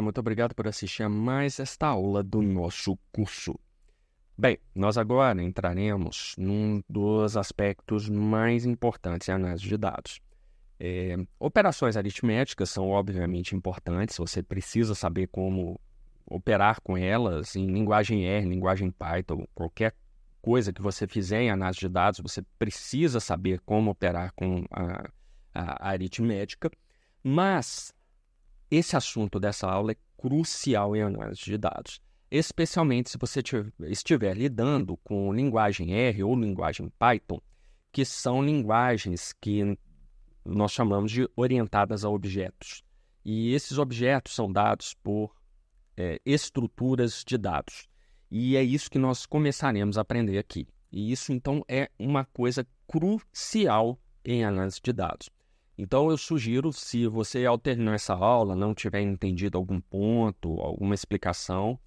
muito obrigado por assistir a mais esta aula do nosso curso. Bem, nós agora entraremos num dos aspectos mais importantes em análise de dados. Operações aritméticas são obviamente importantes, você precisa saber como operar com elas em linguagem R, linguagem Python, qualquer coisa que você fizer em análise de dados, você precisa saber como operar com a aritmética, mas esse assunto dessa aula é crucial em análise de dados, especialmente se você estiver lidando com linguagem R ou linguagem Python, que são linguagens que nós chamamos de orientadas a objetos. E esses objetos são dados por estruturas de dados. E é isso que nós começaremos a aprender aqui. E isso, então, é uma coisa crucial em análise de dados. Então, eu sugiro, se você, ao terminar essa aula, não tiver entendido algum ponto, alguma explicação,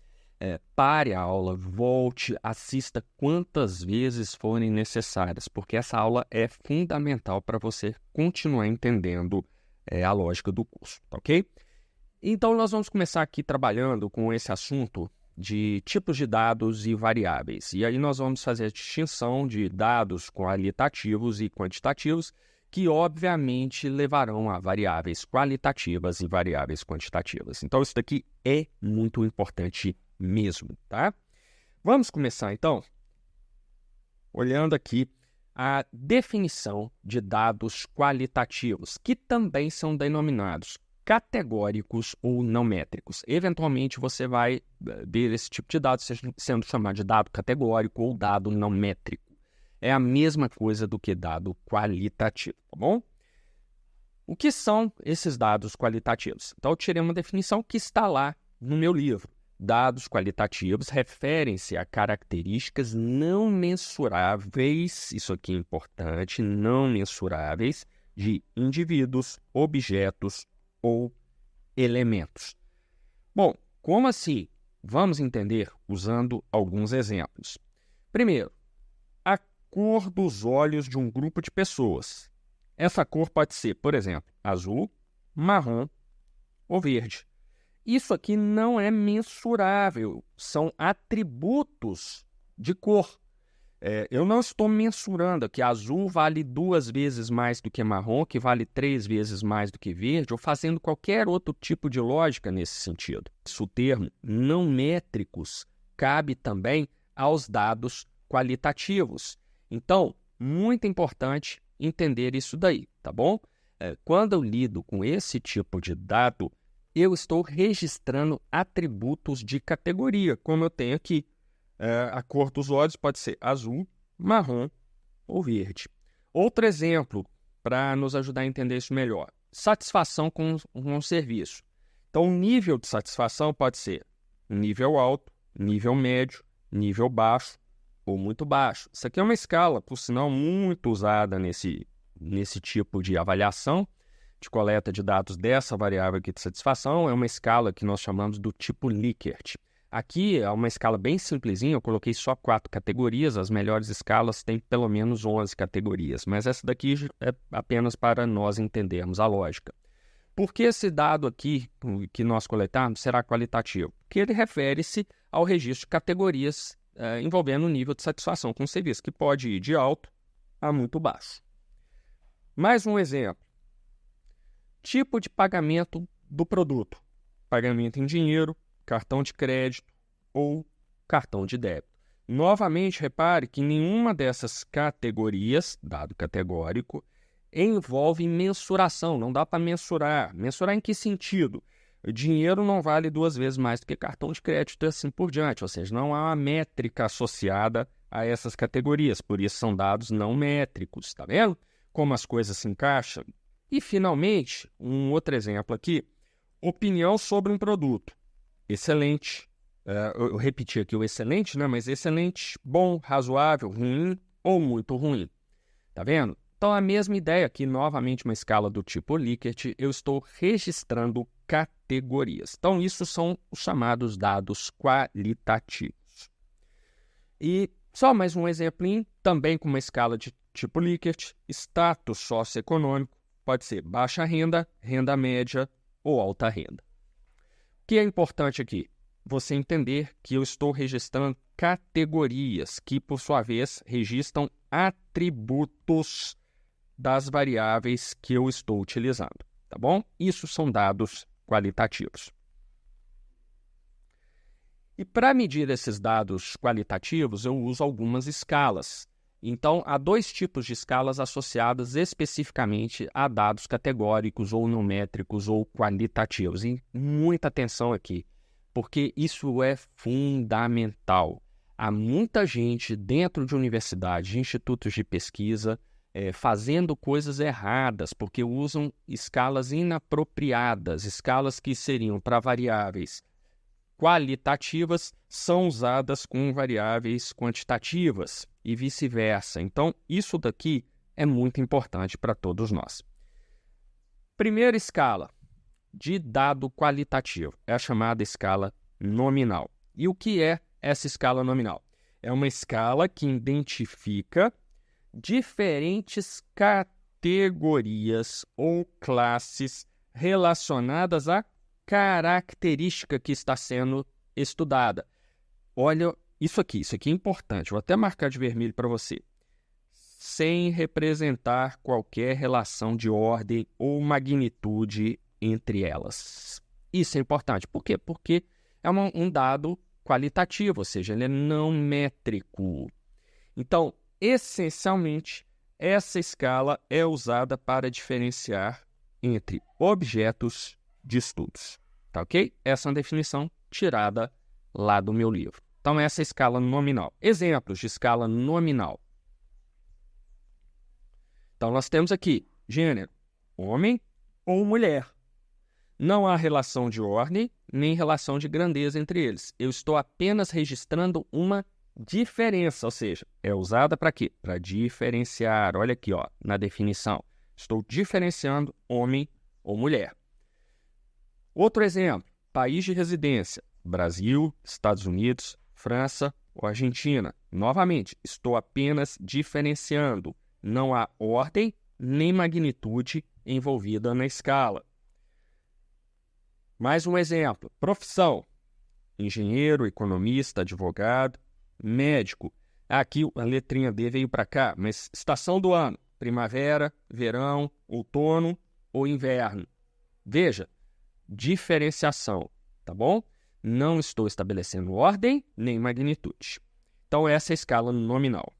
pare a aula, volte, assista quantas vezes forem necessárias, porque essa aula é fundamental para você continuar entendendo a lógica do curso, tá ok? Então, nós vamos começar aqui trabalhando com esse assunto de tipos de dados e variáveis. E aí nós vamos fazer a distinção de dados qualitativos e quantitativos, que obviamente levarão a variáveis qualitativas e variáveis quantitativas. Então, isso daqui é muito importante mesmo, tá? Vamos começar, então, olhando aqui a definição de dados qualitativos, que também são denominados categóricos ou não métricos. Eventualmente, você vai ver esse tipo de dado sendo chamado de dado categórico ou dado não métrico. É a mesma coisa do que dado qualitativo, tá bom? O que são esses dados qualitativos? Então, eu tirei uma definição que está lá no meu livro. Dados qualitativos referem-se a características não mensuráveis, isso aqui é importante, não mensuráveis, de indivíduos, objetos ou elementos. Bom, como assim? Vamos entender usando alguns exemplos. Primeiro, a cor dos olhos de um grupo de pessoas. Essa cor pode ser, por exemplo, azul, marrom ou verde. Isso aqui não é mensurável, são atributos de cor. Eu não estou mensurando que azul vale 2 vezes mais do que marrom, que vale 3 vezes mais do que verde, ou fazendo qualquer outro tipo de lógica nesse sentido. O termo não métricos cabe também aos dados qualitativos. Então, muito importante entender isso daí, tá bom? Quando eu lido com esse tipo de dado, eu estou registrando atributos de categoria, como eu tenho aqui. A cor dos olhos pode ser azul, marrom ou verde. Outro exemplo, para nos ajudar a entender isso melhor, satisfação com um serviço. Então, o nível de satisfação pode ser nível alto, nível médio, nível baixo ou muito baixo. Isso aqui é uma escala, por sinal, muito usada nesse tipo de avaliação, de coleta de dados dessa variável aqui de satisfação. É uma escala que nós chamamos do tipo Likert. Aqui é uma escala bem simplesinha, eu coloquei só 4 categorias, as melhores escalas têm pelo menos 11 categorias, mas essa daqui é apenas para nós entendermos a lógica. Por que esse dado aqui que nós coletarmos será qualitativo? Porque ele refere-se ao registro de categorias envolvendo o nível de satisfação com o serviço, que pode ir de alto a muito baixo. Mais um exemplo. Tipo de pagamento do produto. Pagamento em dinheiro, cartão de crédito ou cartão de débito. Novamente, repare que nenhuma dessas categorias, dado categórico, envolve mensuração. Não dá para mensurar. Mensurar em que sentido? O dinheiro não vale 2 vezes mais do que cartão de crédito e assim por diante. Ou seja, não há uma métrica associada a essas categorias. Por isso são dados não métricos. Está vendo como as coisas se encaixam? E, finalmente, um outro exemplo aqui. Opinião sobre um produto. Excelente, eu repeti aqui o excelente, né? Mas excelente, bom, razoável, ruim ou muito ruim. Tá vendo? Então, a mesma ideia aqui, novamente uma escala do tipo Likert, eu estou registrando categorias. Então, isso são os chamados dados qualitativos. E só mais um exemplinho, também com uma escala de tipo Likert, status socioeconômico, pode ser baixa renda, renda média ou alta renda. que é importante aqui? Você entender que eu estou registrando categorias, que, por sua vez, registram atributos das variáveis que eu estou utilizando, tá bom? Isso são dados qualitativos. E para medir esses dados qualitativos, eu uso algumas escalas. Então, há dois tipos de escalas associadas especificamente a dados categóricos ou numéricos ou qualitativos. E muita atenção aqui, porque isso é fundamental. Há muita gente dentro de universidades, de institutos de pesquisa, fazendo coisas erradas, porque usam escalas inapropriadas, escalas que seriam para variáveis qualitativas, são usadas com variáveis quantitativas e vice-versa. Então, isso daqui é muito importante para todos nós. Primeira escala de dado qualitativo é a chamada escala nominal. E o que é essa escala nominal? É uma escala que identifica diferentes categorias ou classes relacionadas à característica que está sendo estudada. Olha, isso aqui é importante. Vou até marcar de vermelho para você. Sem representar qualquer relação de ordem ou magnitude entre elas. Isso é importante. Por quê? Porque é um dado qualitativo, ou seja, ele é não métrico. Então, essencialmente, essa escala é usada para diferenciar entre objetos de estudos. Tá ok? Essa é uma definição tirada lá do meu livro. Então, essa é a escala nominal. Exemplos de escala nominal. Então, nós temos aqui gênero, homem ou mulher. Não há relação de ordem, nem relação de grandeza entre eles. Eu estou apenas registrando uma diferença, ou seja, é usada para quê? Para diferenciar. Olha aqui, ó, na definição. Estou diferenciando homem ou mulher. Outro exemplo, país de residência, Brasil, Estados Unidos, França ou Argentina. Novamente, estou apenas diferenciando. Não há ordem nem magnitude envolvida na escala. Mais um exemplo, profissão, engenheiro, economista, advogado, médico. Aqui a letrinha D veio para cá, mas estação do ano, primavera, verão, outono ou inverno. Veja, diferenciação, tá bom? Não estou estabelecendo ordem nem magnitude. Então, essa é a escala nominal.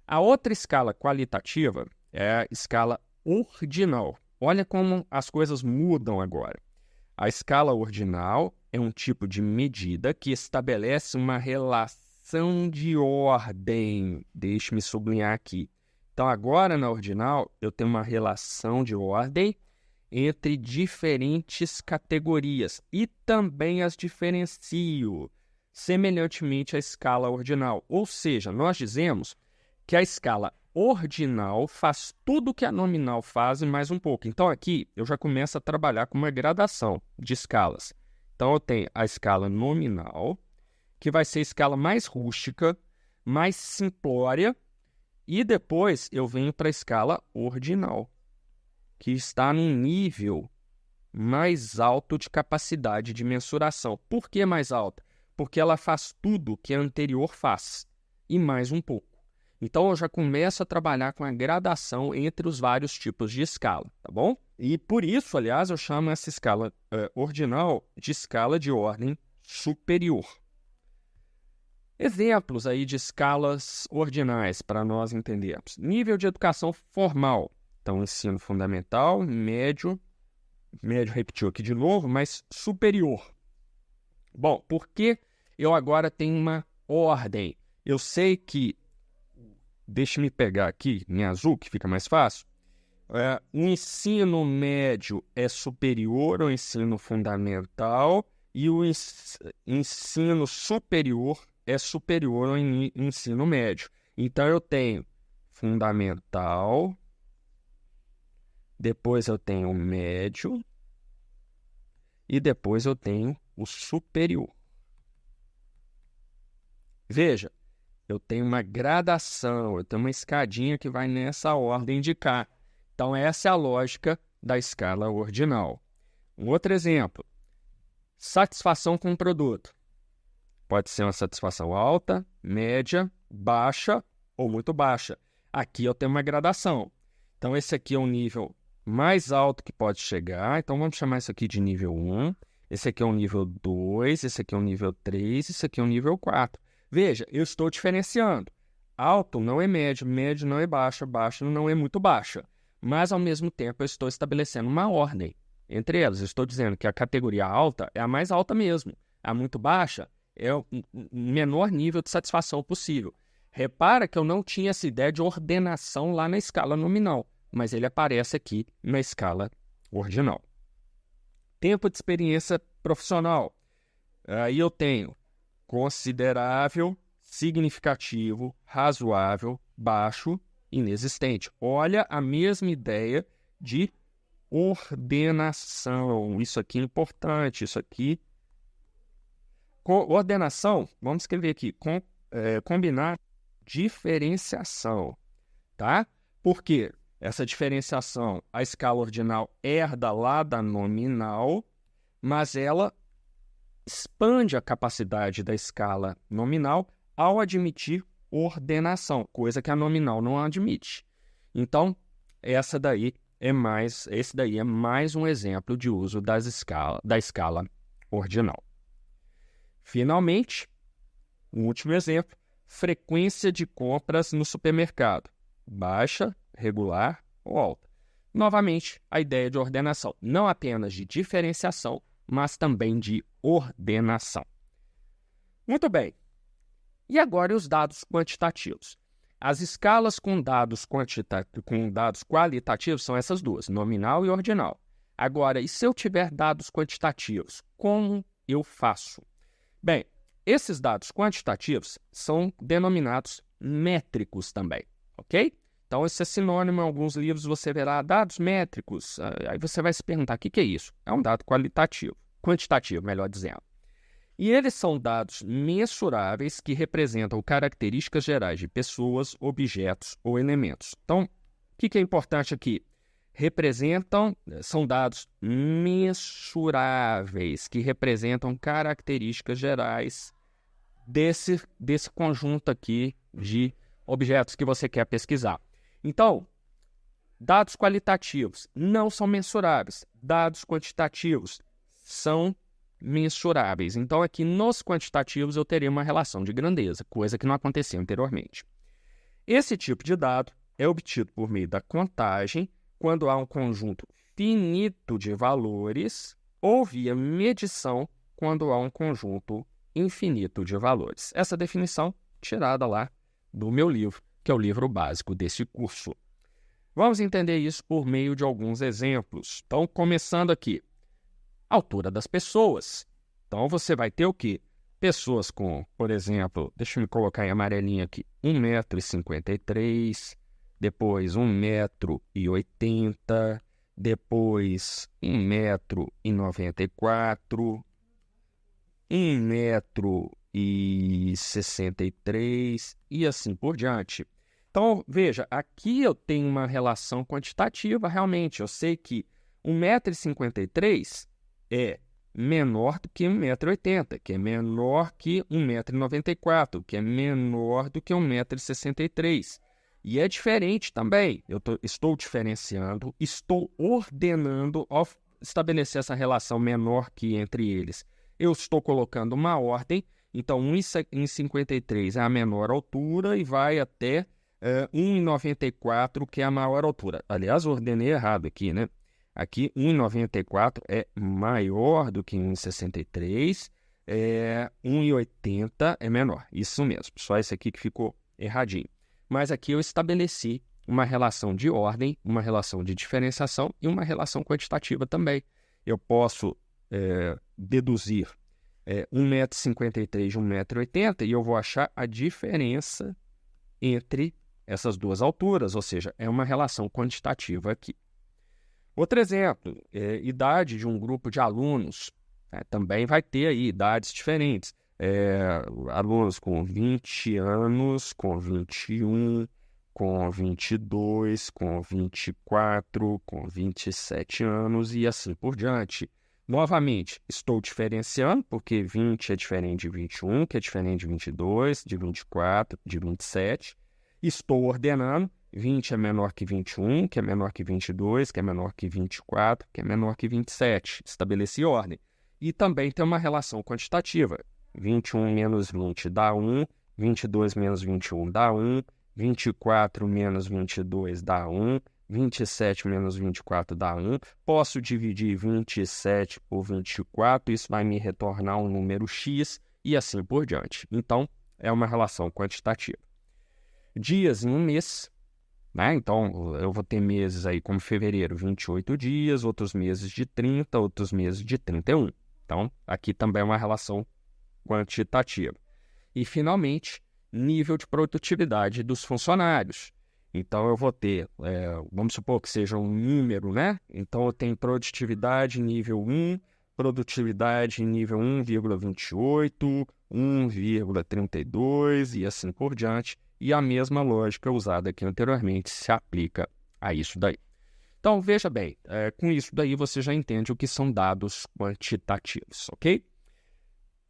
A outra escala qualitativa é a escala ordinal. Olha como as coisas mudam agora. A escala ordinal é um tipo de medida que estabelece uma relação de ordem. Deixe-me sublinhar aqui. Então, agora na ordinal, eu tenho uma relação de ordem entre diferentes categorias e também as diferencio, semelhantemente à escala ordinal. Ou seja, nós dizemos que a escala ordinal faz tudo o que a nominal faz e mais um pouco. Então, aqui eu já começo a trabalhar com uma gradação de escalas. Então, eu tenho a escala nominal, que vai ser a escala mais rústica, mais simplória, e depois eu venho para a escala ordinal, que está num nível mais alto de capacidade de mensuração. Por que mais alta? Porque ela faz tudo que a anterior faz, e mais um pouco. Então, eu já começo a trabalhar com a gradação entre os vários tipos de escala, tá bom? E por isso, aliás, eu chamo essa escala ordinal de escala de ordem superior. Exemplos aí de escalas ordinais para nós entendermos. Nível de educação formal. Então, ensino fundamental, médio repetiu aqui de novo, mas superior. Bom, por que eu agora tenho uma ordem? Eu sei que, deixe-me pegar aqui em azul, que fica mais fácil. O ensino médio é superior ao ensino fundamental e o ensino superior é superior ao ensino médio. Então, eu tenho fundamental, depois eu tenho o médio e depois eu tenho o superior. Veja, eu tenho uma gradação, eu tenho uma escadinha que vai nessa ordem de cá. Então, essa é a lógica da escala ordinal. Um outro exemplo, Satisfação com o produto. Pode ser uma satisfação alta, média, baixa ou muito baixa. Aqui eu tenho uma gradação. Então, esse aqui é um nível mais alto que pode chegar. Então, vamos chamar isso aqui de nível 1. Esse aqui é um nível 2, esse aqui é um nível 3, esse aqui é um nível 4. Veja, eu estou diferenciando. Alto não é médio, médio não é baixa, baixa não é muito baixa. Mas, ao mesmo tempo, eu estou estabelecendo uma ordem entre elas. Eu estou dizendo que a categoria alta é a mais alta mesmo. A muito baixa é o menor nível de satisfação possível. Repara que eu não tinha essa ideia de ordenação lá na escala nominal, mas ele aparece aqui na escala ordinal. Tempo de experiência profissional. Aí eu tenho considerável, significativo, razoável, baixo, inexistente. Olha a mesma ideia de ordenação. Isso aqui é importante, isso aqui. Ordenação, vamos escrever aqui, combinar diferenciação, tá? Por quê? Essa diferenciação, a escala ordinal herda lá da nominal, mas ela expande a capacidade da escala nominal ao admitir ordenação, coisa que a nominal não admite. Então, esse daí é mais um exemplo de uso da escala ordinal. Finalmente, o último exemplo, frequência de compras no supermercado. Baixa, regular ou alta. Novamente, a ideia de ordenação, não apenas de diferenciação, mas também de ordenação. Muito bem. E agora os dados quantitativos. As escalas com dados qualitativos são essas duas, nominal e ordinal. Agora, e se eu tiver dados quantitativos, como eu faço? Bem, esses dados quantitativos são denominados métricos também, ok? Então, esse é sinônimo. Em alguns livros você verá dados métricos. Aí você vai se perguntar, o que é isso? É um dado quantitativo, melhor dizendo. E eles são dados mensuráveis que representam características gerais de pessoas, objetos ou elementos. Então, o que é importante aqui? São dados mensuráveis que representam características gerais desse conjunto aqui de objetos que você quer pesquisar. Então, dados qualitativos não são mensuráveis, dados quantitativos são mensuráveis. Então, aqui nos quantitativos eu teria uma relação de grandeza, coisa que não acontecia anteriormente. Esse tipo de dado é obtido por meio da contagem quando há um conjunto finito de valores ou via medição quando há um conjunto infinito de valores. Essa definição tirada lá do meu livro, que é o livro básico desse curso. Vamos entender isso por meio de alguns exemplos. Então, começando aqui. Altura das pessoas. Então, você vai ter o quê? Pessoas com, por exemplo, deixa eu me colocar em amarelinho aqui, 1,53 m, depois 1,80 m, depois 1,94 m, 1,63 m e assim por diante. Então, veja, aqui eu tenho uma relação quantitativa, realmente. Eu sei que 1,53 m é menor do que 1,80 m, que é menor que 1,94 m, que é menor do que 1,63 m. E é diferente também. Eu estou diferenciando, estou ordenando ao estabelecer essa relação menor que entre eles. Eu estou colocando uma ordem, então 1,53 é a menor altura e vai até 1,94, que é a maior altura. Aliás, eu ordenei errado aqui, né? Aqui, 1,94 é maior do que 1,63, 1,80 é menor. Isso mesmo, só esse aqui que ficou erradinho. Mas aqui eu estabeleci uma relação de ordem, uma relação de diferenciação e uma relação quantitativa também. Eu posso deduzir 1,53 m de 1,80 m e eu vou achar a diferença entre essas duas alturas, ou seja, é uma relação quantitativa aqui. Outro exemplo, idade de um grupo de alunos, também vai ter aí idades diferentes. Alunos com 20 anos, com 21, com 22, com 24, com 27 anos e assim por diante. Novamente, estou diferenciando, porque 20 é diferente de 21, que é diferente de 22, de 24, de 27. Estou ordenando, 20 é menor que 21, que é menor que 22, que é menor que 24, que é menor que 27. Estabeleci ordem. E também tem uma relação quantitativa. 21 menos 20 dá 1, 22 menos 21 dá 1, 24 menos 22 dá 1, 27 menos 24 dá 1. Posso dividir 27 por 24, isso vai me retornar um número x e assim por diante. Então, é uma relação quantitativa. Dias em um mês, né? Então, eu vou ter meses aí como fevereiro, 28 dias, outros meses de 30, outros meses de 31. Então, aqui também é uma relação quantitativa. E, finalmente, nível de produtividade dos funcionários. Então, eu vou ter, vamos supor que seja um número, né? Então, eu tenho produtividade nível 1, produtividade nível 1,28, 1,32 e assim por diante. E a mesma lógica usada aqui anteriormente se aplica a isso daí. Então, veja bem, com isso daí você já entende o que são dados quantitativos, ok?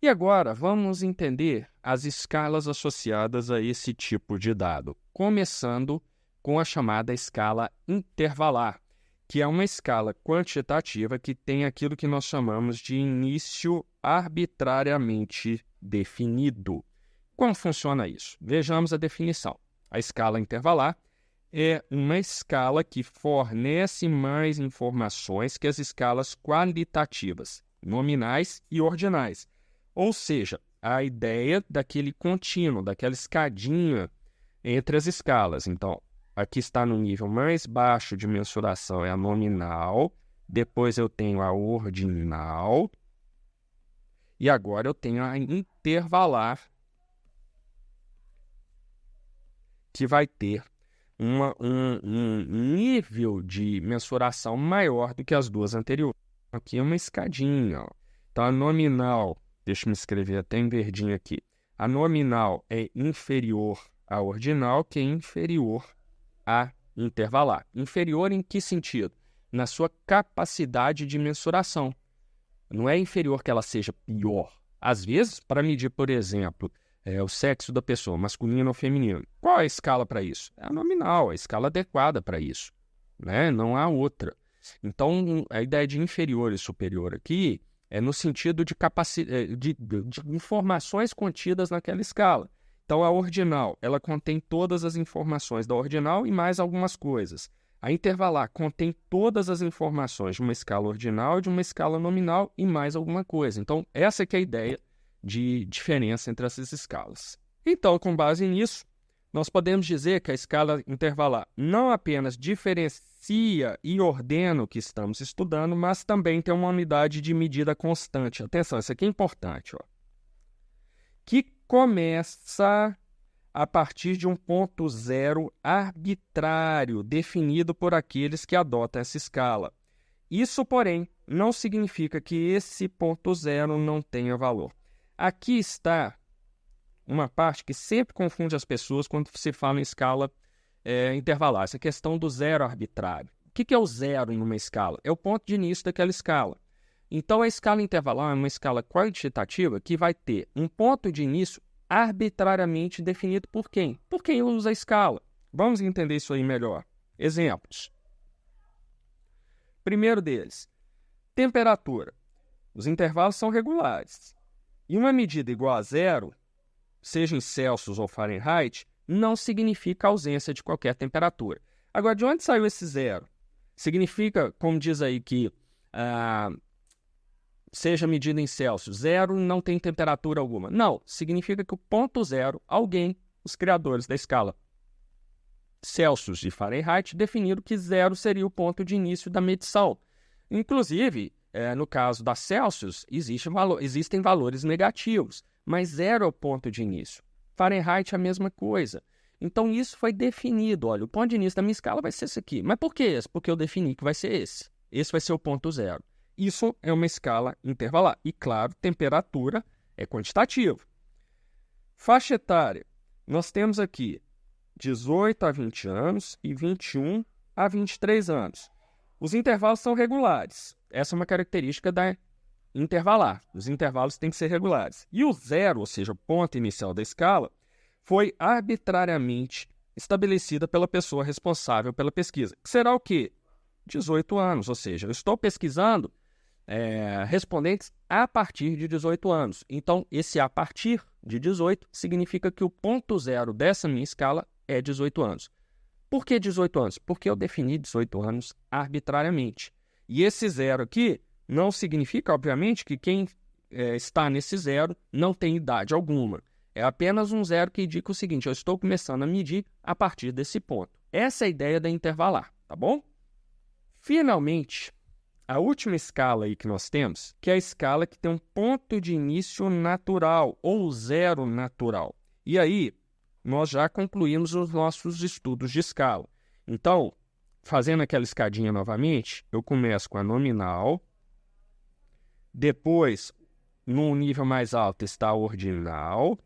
E agora, vamos entender as escalas associadas a esse tipo de dado, começando com a chamada escala intervalar, que é uma escala quantitativa que tem aquilo que nós chamamos de início arbitrariamente definido. Como funciona isso? Vejamos a definição. A escala intervalar é uma escala que fornece mais informações que as escalas qualitativas, nominais e ordinais. Ou seja, a ideia daquele contínuo, daquela escadinha entre as escalas. Então, aqui está no nível mais baixo de mensuração, é a nominal, depois eu tenho a ordinal, e agora eu tenho a intervalar, que vai ter um nível de mensuração maior do que as duas anteriores. Aqui é uma escadinha, ó. Então, a nominal, deixa eu me escrever até em verdinho aqui, a nominal é inferior à ordinal, que é inferior à intervalar. Inferior em que sentido? Na sua capacidade de mensuração. Não é inferior que ela seja pior. Às vezes, para medir, por exemplo, o sexo da pessoa, masculino ou feminino, qual é a escala para isso? É a nominal, a escala adequada para isso, né? Não há outra. Então, a ideia de inferior e superior aqui é no sentido de informações contidas naquela escala. Então, a ordinal, ela contém todas as informações da ordinal e mais algumas coisas. A intervalar contém todas as informações de uma escala ordinal e de uma escala nominal e mais alguma coisa. Então, essa que é a ideia de diferença entre essas escalas. Então, com base nisso, nós podemos dizer que a escala intervalar não apenas diferencia e ordena o que estamos estudando, mas também tem uma unidade de medida constante. Atenção, isso aqui é importante, ó, que começa a partir de um ponto zero arbitrário definido por aqueles que adotam essa escala. Isso, porém, não significa que esse ponto zero não tenha valor. Aqui está uma parte que sempre confunde as pessoas quando se fala em escala intervalar, essa questão do zero arbitrário. O que é o zero em uma escala? É o ponto de início daquela escala. Então, a escala intervalar é uma escala quantitativa que vai ter um ponto de início arbitrariamente definido por quem? Por quem usa a escala. Vamos entender isso aí melhor. Exemplos. Primeiro deles, temperatura. Os intervalos são regulares. E uma medida igual a zero, seja em Celsius ou Fahrenheit, não significa ausência de qualquer temperatura. Agora, de onde saiu esse zero? Significa, como diz aí, que seja medida em Celsius, zero não tem temperatura alguma. Não, significa que o ponto zero, alguém, os criadores da escala Celsius e Fahrenheit, definiram que zero seria o ponto de início da medição. Inclusive, no caso da Celsius, existem valores negativos, mas zero é o ponto de início. Fahrenheit é a mesma coisa. Então, isso foi definido. Olha, o ponto de início da minha escala vai ser esse aqui. Mas por que esse? Porque eu defini que vai ser esse. Esse vai ser o ponto zero. Isso é uma escala intervalar. E, claro, temperatura é quantitativo. Faixa etária. Nós temos aqui 18 a 20 anos e 21 a 23 anos. Os intervalos são regulares. Essa é uma característica da intervalar. Os intervalos têm que ser regulares. E o zero, ou seja, o ponto inicial da escala, foi arbitrariamente estabelecida pela pessoa responsável pela pesquisa. Que será o quê? 18 anos, ou seja, eu estou pesquisando respondentes a partir de 18 anos. Então, esse a partir de 18 significa que o ponto zero dessa minha escala é 18 anos. Por que 18 anos? Porque eu defini 18 anos arbitrariamente. E esse zero aqui não significa, obviamente, que quem está nesse zero não tem idade alguma. É apenas um zero que indica o seguinte: eu estou começando a medir a partir desse ponto. Essa é a ideia da intervalar, tá bom? Finalmente, a última escala aí que nós temos, que é a escala que tem um ponto de início natural, ou zero natural. E aí, nós já concluímos os nossos estudos de escala. Então, fazendo aquela escadinha novamente, eu começo com a nominal, depois, no nível mais alto, está a ordinal,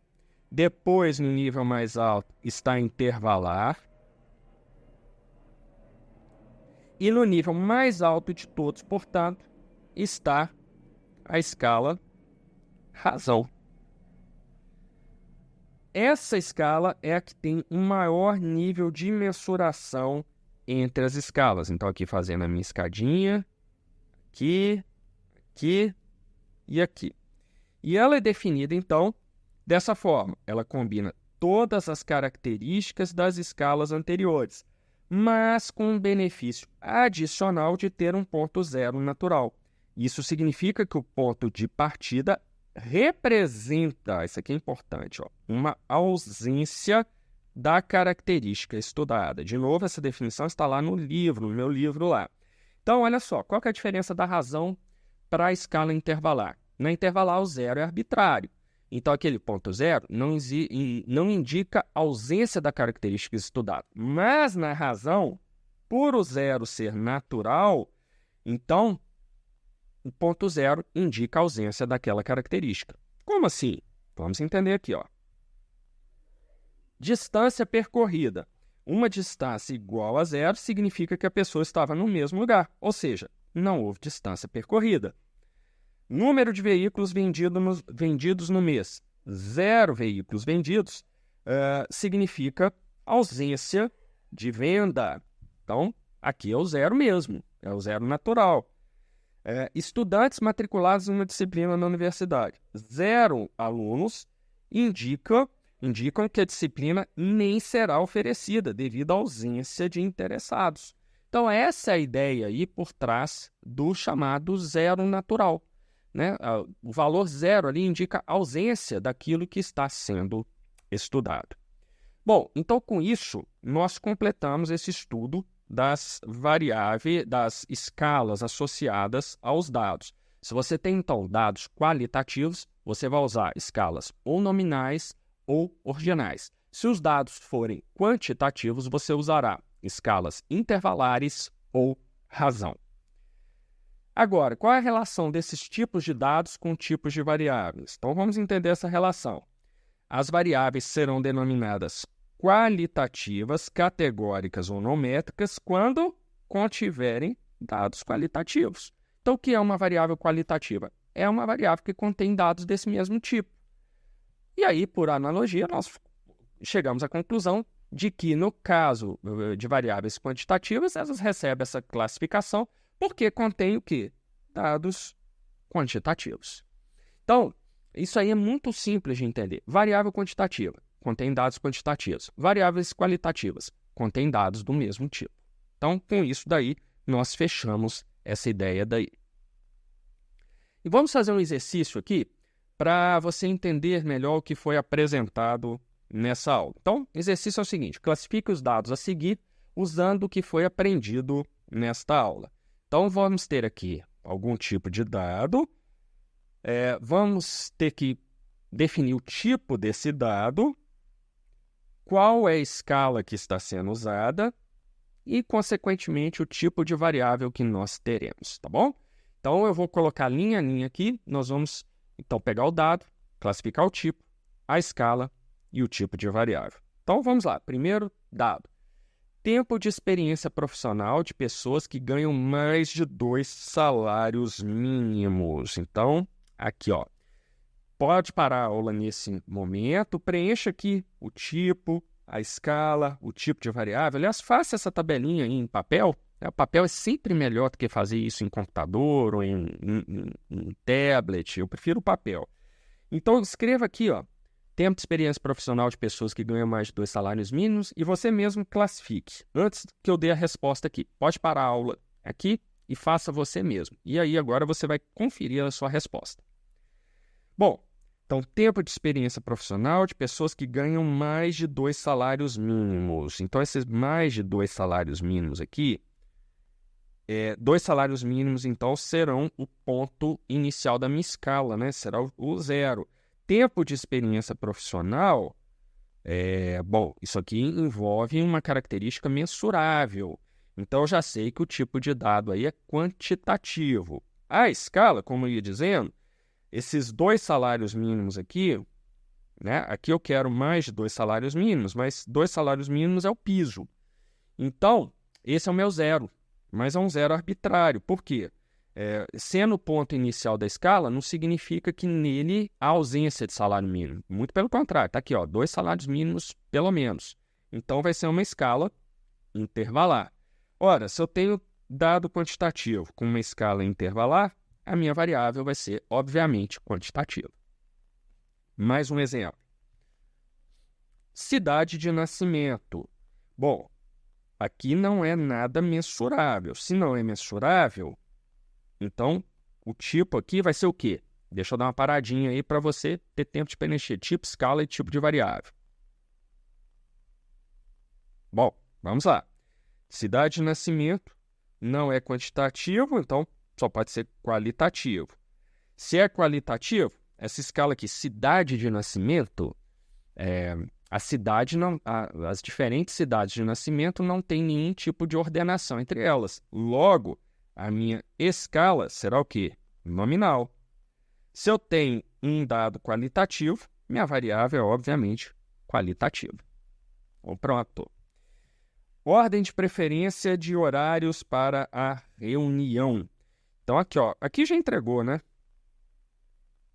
depois, no nível mais alto, está a intervalar, e no nível mais alto de todos, portanto, está a escala razão. Essa escala é a que tem um maior nível de mensuração entre as escalas. Então, aqui fazendo a minha escadinha, aqui e aqui. E ela é definida, então, dessa forma. Ela combina todas as características das escalas anteriores, mas com um benefício adicional de ter um ponto zero natural. Isso significa que o ponto de partida representa, isso aqui é importante, uma ausência da característica estudada. De novo, essa definição está lá no livro, no meu livro lá. Então, olha só, qual que é a diferença da razão para a escala intervalar? Na intervalar, o zero é arbitrário. Então, aquele ponto zero não indica ausência da característica estudada. Mas, na razão, por o zero ser natural, então, o ponto zero indica a ausência daquela característica. Como assim? Vamos entender aqui, Distância percorrida. Uma distância igual a zero significa que a pessoa estava no mesmo lugar, ou seja, não houve distância percorrida. Número de veículos vendidos no mês. 0 veículos vendidos significa ausência de venda. Então, aqui é o zero mesmo, é o zero natural. Estudantes matriculados em uma disciplina na universidade. 0 alunos indicam que a disciplina nem será oferecida devido à ausência de interessados. Então, essa é a ideia aí por trás do chamado zero natural. Né? O valor zero ali indica a ausência daquilo que está sendo estudado. Bom, então com isso, nós completamos esse estudo das variáveis, das escalas associadas aos dados. Se você tem, então, dados qualitativos, você vai usar escalas ou nominais ou ordinais. Se os dados forem quantitativos, você usará escalas intervalares ou razão. Agora, qual é a relação desses tipos de dados com tipos de variáveis? Então, vamos entender essa relação. As variáveis serão denominadas qualitativas, categóricas ou não métricas quando contiverem dados qualitativos. Então, o que é uma variável qualitativa? É uma variável que contém dados desse mesmo tipo. E aí, por analogia, nós chegamos à conclusão de que, no caso de variáveis quantitativas, elas recebem essa classificação porque contém o quê? Dados quantitativos. Então, isso aí é muito simples de entender. Variável quantitativa contém dados quantitativos. Variáveis qualitativas contém dados do mesmo tipo. Então, com isso daí, nós fechamos essa ideia daí. E vamos fazer um exercício aqui para você entender melhor o que foi apresentado nessa aula. Então, o exercício é o seguinte: classifique os dados a seguir usando o que foi aprendido nesta aula. Então, vamos ter aqui algum tipo de dado, vamos ter que definir o tipo desse dado, qual é a escala que está sendo usada e, consequentemente, o tipo de variável que nós teremos, tá bom? Então, eu vou colocar linha a linha aqui, nós vamos, então, pegar o dado, classificar o tipo, a escala e o tipo de variável. Então, vamos lá. Primeiro dado. tempo de experiência profissional de pessoas que ganham mais de 2 salários mínimos. Então, aqui, ó, pode parar a aula nesse momento, preencha aqui o tipo, a escala, o tipo de variável. Aliás, faça essa tabelinha aí em papel. O papel é sempre melhor do que fazer isso em computador ou em tablet. Eu prefiro o papel. Então, escreva aqui, ó, tempo de experiência profissional de pessoas que ganham mais de 2 salários mínimos e você mesmo classifique. Antes que eu dê a resposta aqui, pode parar a aula aqui e faça você mesmo. E aí agora você vai conferir a sua resposta. Bom, então tempo de experiência profissional de pessoas que ganham mais de 2 salários mínimos. Então esses mais de 2 salários mínimos aqui, 2 salários mínimos então serão o ponto inicial da minha escala, né? Será o 0. Tempo de experiência profissional, bom, isso aqui envolve uma característica mensurável. Então, eu já sei que o tipo de dado aí é quantitativo. A escala, como eu ia dizendo, esses 2 salários mínimos aqui, né? Aqui eu quero mais de 2 salários mínimos, mas 2 salários mínimos é o piso. Então, esse é o meu 0, mas é um 0 arbitrário. Por quê? Sendo o ponto inicial da escala, não significa que nele há ausência de salário mínimo. Muito pelo contrário, está aqui, ó, 2 salários mínimos pelo menos. Então, vai ser uma escala intervalar. Ora, se eu tenho dado quantitativo com uma escala intervalar, a minha variável vai ser, obviamente, quantitativa. Mais um exemplo. Cidade de nascimento. Bom, aqui não é nada mensurável. Se não é mensurável, então, o tipo aqui vai ser o quê? Deixa eu dar uma paradinha aí para você ter tempo de preencher tipo, escala e tipo de variável. Bom, vamos lá. Cidade de nascimento não é quantitativo, então só pode ser qualitativo. Se é qualitativo, essa escala aqui, cidade de nascimento, as diferentes cidades de nascimento não têm nenhum tipo de ordenação entre elas. Logo, a minha escala será o quê? Nominal. Se eu tenho um dado qualitativo, minha variável é, obviamente, qualitativa. Então, pronto. Ordem de preferência de horários para a reunião. Então, aqui, ó, aqui já entregou, né?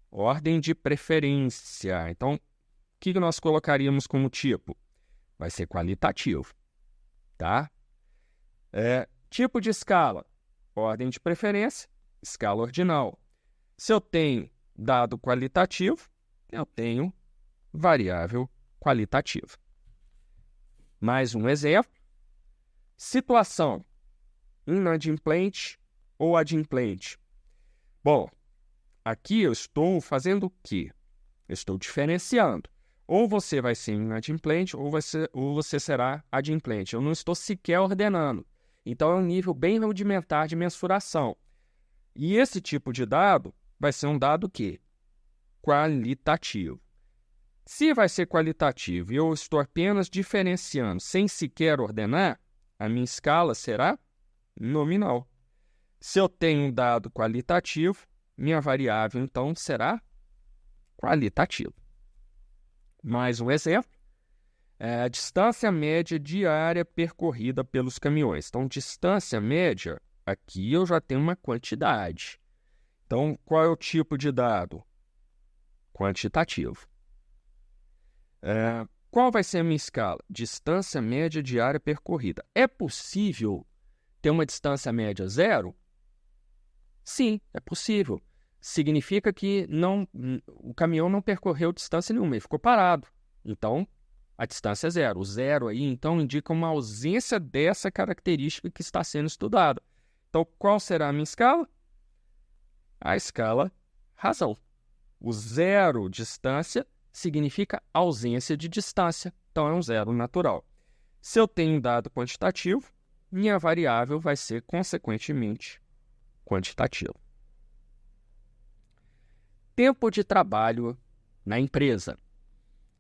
Ordem de preferência. Então, o que nós colocaríamos como tipo? Vai ser qualitativo, tá? Tipo de escala. Ordem de preferência, escala ordinal. Se eu tenho dado qualitativo, eu tenho variável qualitativa. Mais um exemplo. Situação inadimplente ou adimplente. Bom, aqui eu estou fazendo o quê? Eu estou diferenciando. Ou você vai ser inadimplente ou você será adimplente. Eu não estou sequer ordenando. Então, é um nível bem rudimentar de mensuração. E esse tipo de dado vai ser um dado o quê? Qualitativo. Se vai ser qualitativo e eu estou apenas diferenciando sem sequer ordenar, a minha escala será nominal. Se eu tenho um dado qualitativo, minha variável, então, será qualitativa. Mais um exemplo. A distância média diária percorrida pelos caminhões. Então, distância média, aqui eu já tenho uma quantidade. Então, qual é o tipo de dado? Quantitativo. Qual vai ser a minha escala? Distância média diária percorrida. É possível ter uma distância média 0? Sim, é possível. Significa que o caminhão não percorreu distância nenhuma, ele ficou parado. Então, a distância é 0. O 0 aí, então, indica uma ausência dessa característica que está sendo estudada. Então, qual será a minha escala? A escala razão. O 0, distância, significa ausência de distância. Então, é um 0 natural. Se eu tenho um dado quantitativo, minha variável vai ser, consequentemente, quantitativa. Tempo de trabalho na empresa.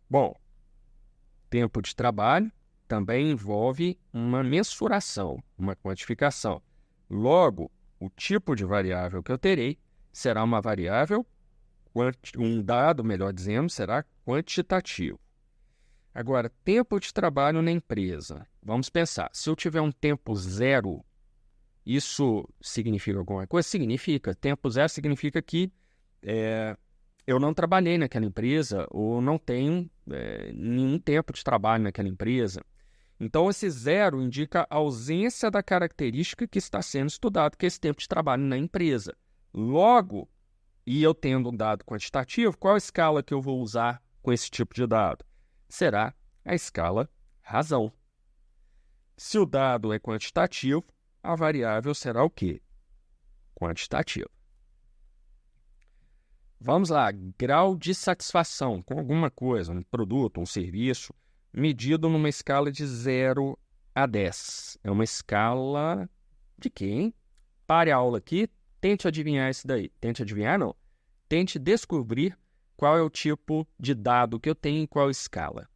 Bom, tempo de trabalho também envolve uma mensuração, uma quantificação. Logo, o tipo de variável que eu terei será uma variável, um dado, melhor dizendo, será quantitativo. Agora, tempo de trabalho na empresa. Vamos pensar, se eu tiver um tempo zero, isso significa alguma coisa? Significa. Tempo zero significa que eu não trabalhei naquela empresa ou não tenho nenhum tempo de trabalho naquela empresa. Então, esse zero indica a ausência da característica que está sendo estudado, que é esse tempo de trabalho na empresa. Logo, e eu tendo um dado quantitativo, qual a escala que eu vou usar com esse tipo de dado? Será a escala razão. Se o dado é quantitativo, a variável será o quê? Quantitativa. Vamos lá, grau de satisfação com alguma coisa, um produto, um serviço, medido numa escala de 0 a 10. É uma escala de quê, hein? Pare a aula aqui, tente adivinhar isso daí. Tente adivinhar, não. Tente descobrir qual é o tipo de dado que eu tenho em qual escala.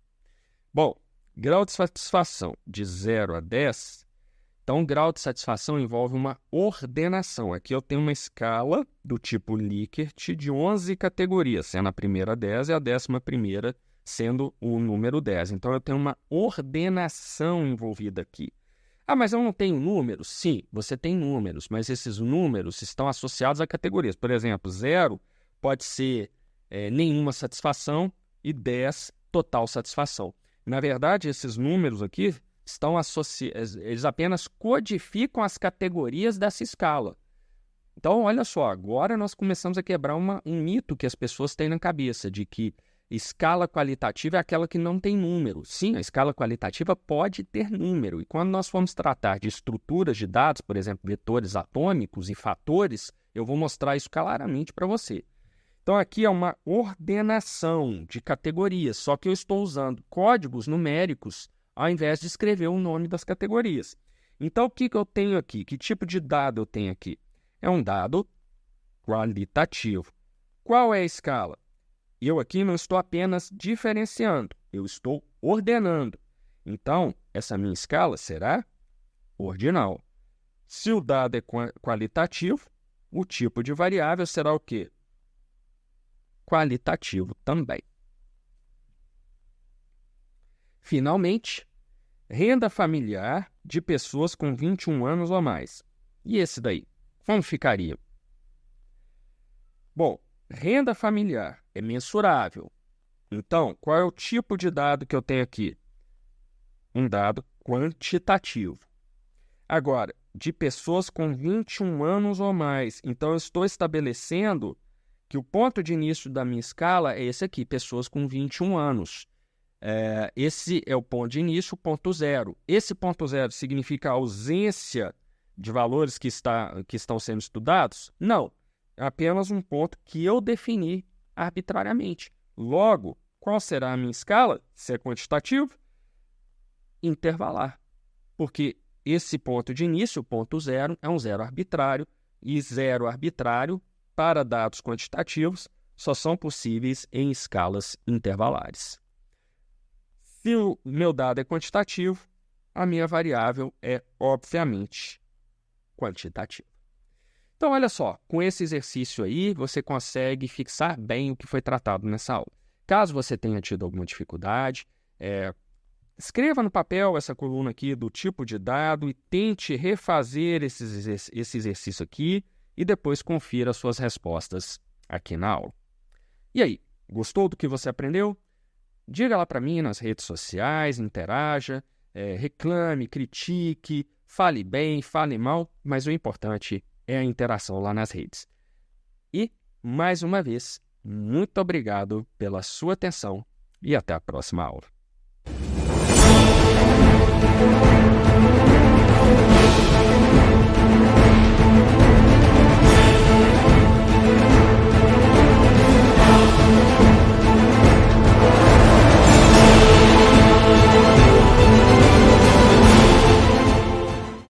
Bom, grau de satisfação de 0 a 10. Então, o grau de satisfação envolve uma ordenação. Aqui eu tenho uma escala do tipo Likert de 11 categorias, sendo a primeira 10 e a 11ª sendo o número 10. Então, eu tenho uma ordenação envolvida aqui. Ah, mas eu não tenho números? Sim, você tem números, mas esses números estão associados a categorias. Por exemplo, 0 pode ser nenhuma satisfação e 10, total satisfação. Na verdade, esses números aqui estão associados, eles apenas codificam as categorias dessa escala. Então, olha só, agora nós começamos a quebrar um mito que as pessoas têm na cabeça, de que escala qualitativa é aquela que não tem número. Sim, a escala qualitativa pode ter número. E quando nós formos tratar de estruturas de dados, por exemplo, vetores atômicos e fatores, eu vou mostrar isso claramente para você. Então, aqui é uma ordenação de categorias, só que eu estou usando códigos numéricos ao invés de escrever o nome das categorias. Então, o que eu tenho aqui? Que tipo de dado eu tenho aqui? É um dado qualitativo. Qual é a escala? Eu aqui não estou apenas diferenciando, eu estou ordenando. Então, essa minha escala será ordinal. Se o dado é qualitativo, o tipo de variável será o quê? Qualitativo também. Finalmente, renda familiar de pessoas com 21 anos ou mais. E esse daí? Como ficaria? Bom, renda familiar é mensurável. Então, qual é o tipo de dado que eu tenho aqui? Um dado quantitativo. Agora, de pessoas com 21 anos ou mais. Então, eu estou estabelecendo que o ponto de início da minha escala é esse aqui, pessoas com 21 anos. Esse é o ponto de início, o ponto zero. Esse ponto zero significa a ausência de valores que estão sendo estudados? Não, é apenas um ponto que eu defini arbitrariamente. Logo, qual será a minha escala? Se é quantitativo, intervalar. Porque esse ponto de início, o ponto zero, é um zero arbitrário, e zero arbitrário, para dados quantitativos, só são possíveis em escalas intervalares. Se o meu dado é quantitativo, a minha variável é, obviamente, quantitativa. Então, olha só, com esse exercício aí, você consegue fixar bem o que foi tratado nessa aula. Caso você tenha tido alguma dificuldade, escreva no papel essa coluna aqui do tipo de dado e tente refazer esse exercício aqui e depois confira as suas respostas aqui na aula. E aí, gostou do que você aprendeu? Diga lá para mim nas redes sociais, interaja, reclame, critique, fale bem, fale mal, mas o importante é a interação lá nas redes. E, mais uma vez, muito obrigado pela sua atenção e até a próxima aula.